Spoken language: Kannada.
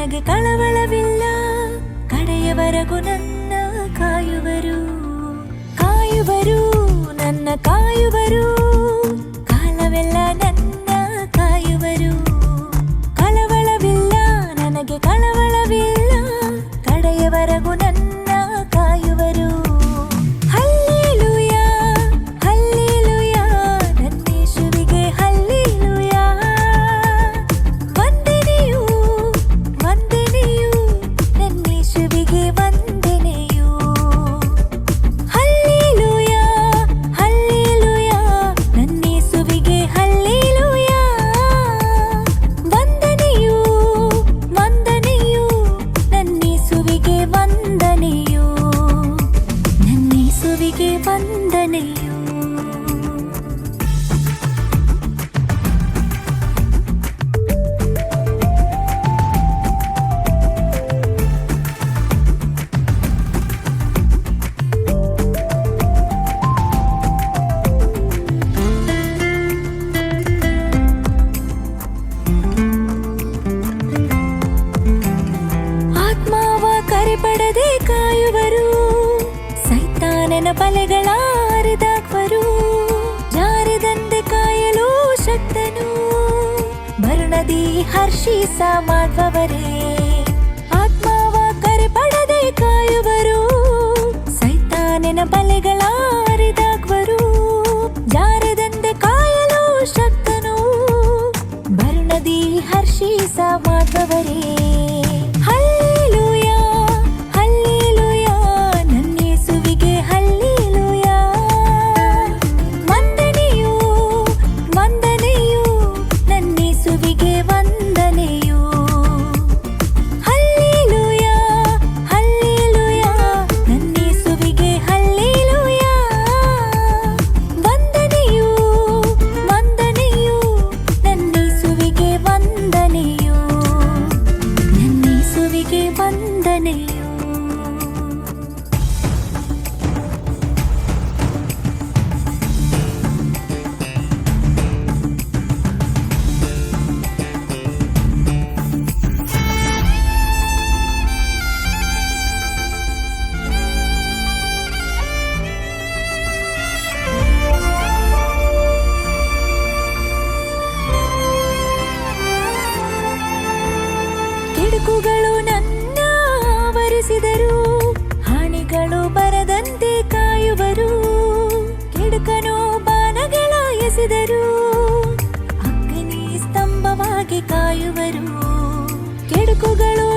ನನಗೆ ಕಳವಳವಿಲ್ಲ, ಕಡೆಯವರೆಗೂ ನನ್ನ ಕಾಯುವರು, ಕಾಯುವರು, ನನ್ನ ಕಾಯುವರು, ಕಾಲವೆಲ್ಲ ನನ್ನ ಕಾಯುವರು. ಕಳವಳವಿಲ್ಲ, ನನಗೆ ಕಳವಳವಿಲ್ಲ, ಕಡೆಯವರೆಗೂ ನನ್ನ ಕಾಯುವರು. ಹಲ್ಲೆಲೂಯಾ, ಹಲ್ಲೆಲೂಯಾ, ನನ್ನೇಸುವಿಗೆ ಹಲ್ಲೆಲೂಯಾ. ವಂದನೆಯು, ವಂದನೆಯು, ನನ್ನೇಸುವಿಗೆ ವಂದನೆಯು. ಹಲ್ಲೆಲೂಯಾ, ಹಲ್ಲೆಲೂಯಾ, ನನ್ನೇಸುವಿಗೆ ಹಲ್ಲೆಲೂಯಾ. ವಂದನೆಯು, ವಂದನೆಯು, ನನ್ನೇಸುವಿಗೆ ವಂದನೆಯು, ನನ್ನೇಸುವಿಗೆ ವಂದನೆಯು. ಆತ್ಮವ ಕರೆಪಡದೆ ಕಾಯುವರು, ಸೈತಾನನ ಬಲೆಗಳ ಅರಿದಾಕ್ವರು. ಜಾರದಂತೆ ಕಾಯಲು ಶಕ್ತನು, ಮರಣದಿ ಹರ್ಷಿಸ ಮಾಡುವವರೇ. ಆತ್ಮವ ಕರೆಪಡದೆ ಕಾಯುವರು, ಸೈತಾನನ ಬಲೆಗಳ ಅರಿದಾಕ್ವರು. ಜಾರದಂತೆ ಕಾಯಲು ಶಕ್ತನು, ಮರಣದಿ ಹರ್ಷಿಸ ಮಾಡುವವರೇ. ಹಲ್ಲೆಲೂಯಾ, ಹಲ್ಲೆಲೂಯಾ, ನನ್ನೇಸುವಿಗೆ ಹಲ್ಲೆಲೂಯಾ. ವಂದನೆಯು, ವಂದನೆಯು, ನನ್ನೇಸುವಿಗೆ ವಂದನೆಯು. ಹಲ್ಲೆಲೂಯಾ, ಹಲ್ಲೆಲೂಯಾ, ನನ್ನೇಸುವಿಗೆ ಹಲ್ಲೆಲೂಯಾ. ವಂದನೆಯು, ವಂದನೆಯು, ನನ್ನೇಸುವಿಗೆ ವಂದನೆಯು, ನನ್ನೇಸುವಿಗೆ ವಂದನೆಯು. ಕೆಡುಕುಗಳು ನನ್ನ ಆವರಿಸಿದರು, ಹಾನಿಗಳು ಬರದಂತೆ ಕಾಯುವರು. ಕೆಡುಕನು ಬಾಣಗಳ ಎಸೆದರು, ಅಗ್ನಿ ಸ್ತಂಭವಾಗಿ ಕಾಯುವರು. ಕೆಡುಕುಗಳು